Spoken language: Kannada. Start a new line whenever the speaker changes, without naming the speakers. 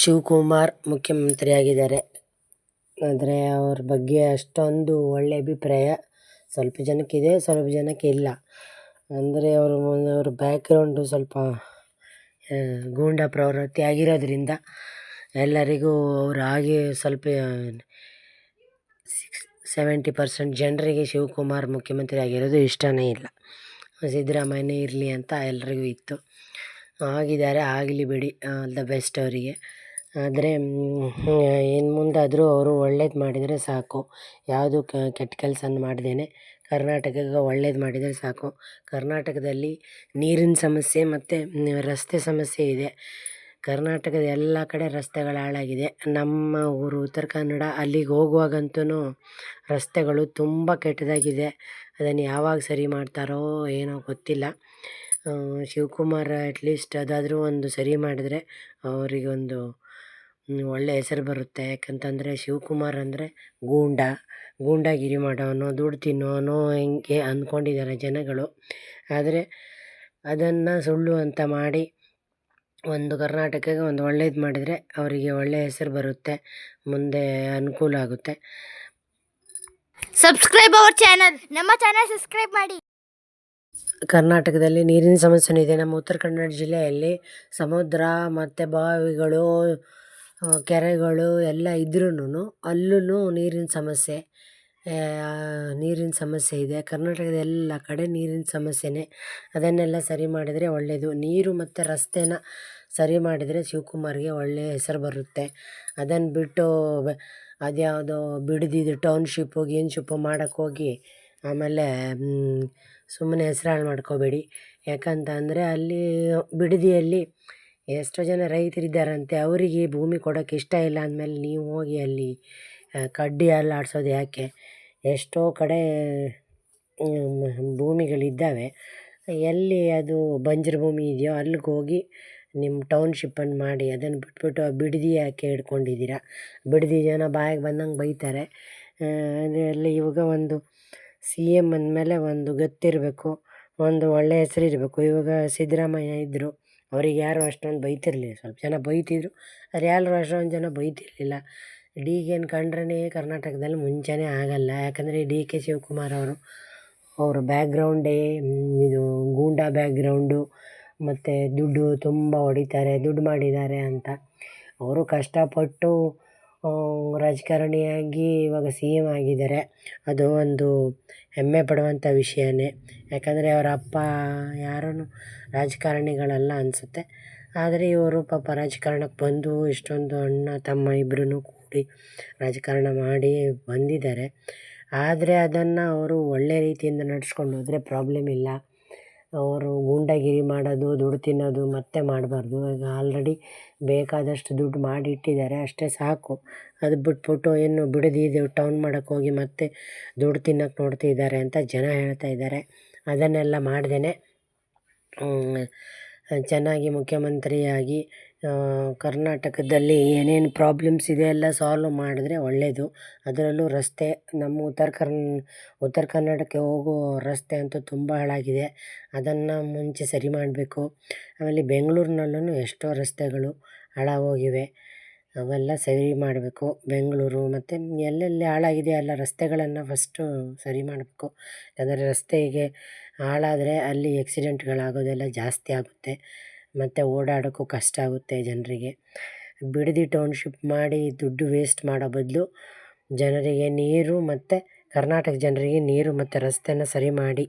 ಶಿವಕುಮಾರ್ ಮುಖ್ಯಮಂತ್ರಿಯಾಗಿದ್ದಾರೆ. ಆದರೆ ಅವ್ರ ಬಗ್ಗೆ ಅಷ್ಟೊಂದು ಒಳ್ಳೆಯ ಅಭಿಪ್ರಾಯ ಸ್ವಲ್ಪ ಜನಕ್ಕಿದೆ, ಸ್ವಲ್ಪ ಜನಕ್ಕೆ ಇಲ್ಲ. ಅಂದರೆ ಅವ್ರ ಬ್ಯಾಕ್ಗ್ರೌಂಡು ಸ್ವಲ್ಪ ಗೂಂಡಾ ಪ್ರವೃತ್ತಿ ಆಗಿರೋದ್ರಿಂದ ಎಲ್ಲರಿಗೂ ಅವ್ರು ಹಾಗೆ ಸ್ವಲ್ಪ 70% ಜನರಿಗೆ ಶಿವಕುಮಾರ್ ಮುಖ್ಯಮಂತ್ರಿ ಆಗಿರೋದು ಇಷ್ಟನೇ ಇಲ್ಲ. ಸಿದ್ದರಾಮಯ್ಯನೇ ಇರಲಿ ಅಂತ ಎಲ್ರಿಗೂ ಇತ್ತು. ಆಗಿದ್ದಾರೆ, ಆಗಲಿ ಬಿಡಿ, ಆಲ್ ದ ಬೆಸ್ಟ್ ಅವರಿಗೆ. ಆದರೆ ಇನ್ನು ಮುಂದಾದರೂ ಅವರು ಒಳ್ಳೇದು ಮಾಡಿದರೆ ಸಾಕು. ಯಾವುದು ಕೆಟ್ಟ ಕೆಲಸನ ಮಾಡ್ದೇನೆ ಕರ್ನಾಟಕಕ್ಕೆ ಒಳ್ಳೇದು ಮಾಡಿದರೆ ಸಾಕು. ಕರ್ನಾಟಕದಲ್ಲಿ ನೀರಿನ ಸಮಸ್ಯೆ ಮತ್ತು ರಸ್ತೆ ಸಮಸ್ಯೆ ಇದೆ. ಕರ್ನಾಟಕದ ಎಲ್ಲ ಕಡೆ ರಸ್ತೆಗಳು ಹಾಳಾಗಿದೆ. ನಮ್ಮ ಊರು ಉತ್ತರ ಕನ್ನಡ, ಅಲ್ಲಿಗೆ ಹೋಗುವಾಗಂತೂ ರಸ್ತೆಗಳು ತುಂಬ ಕೆಟ್ಟದಾಗಿದೆ. ಅದನ್ನು ಯಾವಾಗ ಸರಿ ಮಾಡ್ತಾರೋ ಏನೋ ಗೊತ್ತಿಲ್ಲ. ಶಿವಕುಮಾರ್ ಅಟ್ಲೀಸ್ಟ್ ಅದಾದರೂ ಒಂದು ಸರಿ ಮಾಡಿದ್ರೆ ಅವರಿಗೊಂದು ಒಳ್ಳೆಯ ಹೆಸರು ಬರುತ್ತೆ. ಯಾಕಂತಂದರೆ ಶಿವಕುಮಾರ್ ಅಂದರೆ ಗೂಂಡಾಗಿರಿ ಮಾಡೋನು, ದುಡ್ಡು ತಿನ್ನೋನು ಹಿಂಗೆ ಅಂದ್ಕೊಂಡಿದ್ದಾರೆ ಜನಗಳು. ಆದರೆ ಅದನ್ನು ಸುಳ್ಳು ಅಂತ ಮಾಡಿ ಒಂದು ಕರ್ನಾಟಕಕ್ಕೆ ಒಂದು ಒಳ್ಳೇದು ಮಾಡಿದರೆ ಅವರಿಗೆ ಒಳ್ಳೆಯ ಹೆಸರು ಬರುತ್ತೆ, ಮುಂದೆ ಅನುಕೂಲ ಆಗುತ್ತೆ.
ಸಬ್ಸ್ಕ್ರೈಬ್ ಅವರ್ ಚಾನಲ್, ನಮ್ಮ ಚಾನಲ್ ಸಬ್ಸ್ಕ್ರೈಬ್ ಮಾಡಿ.
ಕರ್ನಾಟಕದಲ್ಲಿ ನೀರಿನ ಸಮಸ್ಯೆನೂ ಇದೆ. ನಮ್ಮ ಉತ್ತರ ಕನ್ನಡ ಜಿಲ್ಲೆಯಲ್ಲಿ ಸಮುದ್ರ ಮತ್ತು ಬಾವಿಗಳು, ಕೆರೆಗಳು ಎಲ್ಲ ಇದ್ರೂ ಅಲ್ಲೂ ನೀರಿನ ಸಮಸ್ಯೆ ಇದೆ. ಕರ್ನಾಟಕದ ಎಲ್ಲ ಕಡೆ ನೀರಿನ ಸಮಸ್ಯೆನೇ. ಅದನ್ನೆಲ್ಲ ಸರಿ ಮಾಡಿದರೆ ಒಳ್ಳೆಯದು. ನೀರು ಮತ್ತು ರಸ್ತೆನ ಸರಿ ಮಾಡಿದರೆ ಶಿವಕುಮಾರ್ಗೆ ಒಳ್ಳೆಯ ಹೆಸರು ಬರುತ್ತೆ. ಅದನ್ನು ಬಿಟ್ಟು ಅದ್ಯಾವುದೋ ಬಿಡದಿದ್ದು ಟೌನ್ಶಿಪ್ಪು ಗೀನ್ಶಿಪ್ಪು ಮಾಡೋಕ್ಕೋಗಿ ಆಮೇಲೆ ಸುಮ್ಮನೆ ಹೆಸ್ರು ಹಾಳು ಮಾಡ್ಕೋಬೇಡಿ. ಯಾಕಂತಂದರೆ ಅಲ್ಲಿ ಬಿಡದಿಯಲ್ಲಿ ಎಷ್ಟೋ ಜನ ರೈತರಿದ್ದಾರಂತೆ, ಅವರಿಗೆ ಭೂಮಿ ಕೊಡೋಕ್ಕೆ ಇಷ್ಟ ಇಲ್ಲ ಅಂದಮೇಲೆ ನೀವು ಹೋಗಿ ಅಲ್ಲಿ ಕಡ್ಡಿ ಅಲ್ಲಾಡ್ಸೋದು ಯಾಕೆ? ಎಷ್ಟೋ ಕಡೆ ಭೂಮಿಗಳಿದ್ದಾವೆ. ಎಲ್ಲಿ ಅದು ಬಂಜರು ಭೂಮಿ ಇದೆಯೋ ಅಲ್ಲಿಗೆ ಹೋಗಿ ನಿಮ್ಮ ಟೌನ್ಶಿಪ್ಪನ್ನು ಮಾಡಿ. ಅದನ್ನು ಬಿಟ್ಬಿಟ್ಟು ಬಿಡದಿ ಯಾಕೆ ಹಿಡ್ಕೊಂಡಿದ್ದೀರ? ಬಿಡದಿ ಜನ ಬಾಯಿಗೆ ಬಂದಂಗೆ ಬೈತಾರೆ. ಅದೆಲ್ಲ ಇವಾಗ ಒಂದು CM ಅಂದಮೇಲೆ ಒಂದು ಗೊತ್ತಿರಬೇಕು, ಒಂದು ಒಳ್ಳೆಯ ಹೆಸರು ಇರಬೇಕು. ಇವಾಗ ಸಿದ್ದರಾಮಯ್ಯ ಇದ್ದರು, ಅವ್ರಿಗೆ ಯಾರು ಅಷ್ಟೊಂದು ಬೈತಿರಲಿಲ್ಲ. ಸ್ವಲ್ಪ ಜನ ಬೈತಿದ್ರು, ಆದರೆ ಯಾರು ಅಷ್ಟೊಂದು ಜನ ಬೈತಿರಲಿಲ್ಲ. ಡಿಕೆನ ಕಂಡ್ರೇ ಕರ್ನಾಟಕದಲ್ಲಿ ಮುಂಚೆನೇ ಆಗಲ್ಲ. ಯಾಕಂದರೆ DK ಶಿವಕುಮಾರ್ ಅವ್ರ ಬ್ಯಾಕ್ಗ್ರೌಂಡೇ ಇದು ಗೂಂಡಾ ಬ್ಯಾಕ್ಗ್ರೌಂಡು, ಮತ್ತು ದುಡ್ಡು ತುಂಬ ಹೊಡಿತಾರೆ, ದುಡ್ಡು ಮಾಡಿದ್ದಾರೆ ಅಂತ. ಅವರು ಕಷ್ಟಪಟ್ಟು ರಾಜಕಾರಣಿಯಾಗಿ ಇವಾಗ CM ಆಗಿದ್ದಾರೆ. ಅದು ಒಂದು ಹೆಮ್ಮೆ ಪಡುವಂಥ ವಿಷಯನೇ. ಯಾಕಂದರೆ ಅವರ ಅಪ್ಪ ಯಾರೂ ರಾಜಕಾರಣಿಗಳಲ್ಲ ಅನಿಸುತ್ತೆ. ಆದರೆ ಇವರು ಪಾಪ ರಾಜಕಾರಣಕ್ಕೆ ಬಂದು ಇಷ್ಟೊಂದು ಅಣ್ಣ ತಮ್ಮ ಇಬ್ಬರೂ ಕೂಡಿ ರಾಜಕಾರಣ ಮಾಡಿ ಬಂದಿದ್ದಾರೆ. ಆದರೆ ಅದನ್ನು ಅವರು ಒಳ್ಳೆಯ ರೀತಿಯಿಂದ ನಡೆಸ್ಕೊಂಡು ಹೋದರೆ ಪ್ರಾಬ್ಲಮ್ ಇಲ್ಲ. ಅವರು ಗೂಂಡಾಗಿರಿ ಮಾಡೋದು, ದುಡ್ಡು ತಿನ್ನೋದು ಮತ್ತೆ ಮಾಡಬಾರ್ದು. ಈಗ ಆಲ್ರೆಡಿ ಬೇಕಾದಷ್ಟು ದುಡ್ಡು ಮಾಡಿಟ್ಟಿದ್ದಾರೆ, ಅಷ್ಟೇ ಸಾಕು. ಅದು ಬಿಟ್ಬಿಟ್ಟು ಇನ್ನು ಬಿಡದಿದ್ದು ಟೌನ್ ಮಾಡೋಕ್ಕೆ ಹೋಗಿ ಮತ್ತೆ ದುಡ್ಡು ತಿನ್ನೋಕ್ಕೆ ನೋಡ್ತಿದ್ದಾರೆ ಅಂತ ಜನ ಹೇಳ್ತಾ ಇದ್ದಾರೆ. ಅದನ್ನೆಲ್ಲ ಮಾಡ್ದೇ ಚೆನ್ನಾಗಿ ಮುಖ್ಯಮಂತ್ರಿಯಾಗಿ ಕರ್ನಾಟಕದಲ್ಲಿ ಏನೇನು ಪ್ರಾಬ್ಲಮ್ಸ್ ಇದೆ ಎಲ್ಲ ಸಾಲ್ವ್ ಮಾಡಿದ್ರೆ ಒಳ್ಳೆಯದು. ಅದರಲ್ಲೂ ರಸ್ತೆ, ನಮ್ಮ ಉತ್ತರ ಕನ್ನಡಕ್ಕೆ ಹೋಗೋ ರಸ್ತೆ ಅಂತೂ ತುಂಬ ಹಾಳಾಗಿದೆ. ಅದನ್ನು ಮುಂಚೆ ಸರಿ ಮಾಡಬೇಕು. ಆಮೇಲೆ ಬೆಂಗಳೂರಿನಲ್ಲೂ ಎಷ್ಟೋ ರಸ್ತೆಗಳು ಹಾಳಾಗೋಗಿವೆ, ಅವೆಲ್ಲ ಸರಿ ಮಾಡಬೇಕು. ಬೆಂಗಳೂರು ಮತ್ತು ಎಲ್ಲೆಲ್ಲಿ ಹಾಳಾಗಿದೆ ಎಲ್ಲ ರಸ್ತೆಗಳನ್ನು ಫಸ್ಟು ಸರಿ ಮಾಡಬೇಕು. ಯಾಕಂದರೆ ರಸ್ತೆಗೆ ಹಾಳಾದರೆ ಅಲ್ಲಿ ಆಕ್ಸಿಡೆಂಟ್ಗಳಾಗೋದೆಲ್ಲ ಜಾಸ್ತಿ ಆಗುತ್ತೆ, ಮತ್ತು ಓಡಾಡೋಕ್ಕೂ ಕಷ್ಟ ಆಗುತ್ತೆ ಜನರಿಗೆ. ಬಿಡದಿ ಟೌನ್ಶಿಪ್ ಮಾಡಿ ದುಡ್ಡು ವೇಸ್ಟ್ ಮಾಡೋ ಬದಲು ಜನರಿಗೆ ನೀರು ಮತ್ತು ಕರ್ನಾಟಕ ಜನರಿಗೆ ನೀರು ಮತ್ತು ರಸ್ತೆನ ಸರಿ ಮಾಡಿ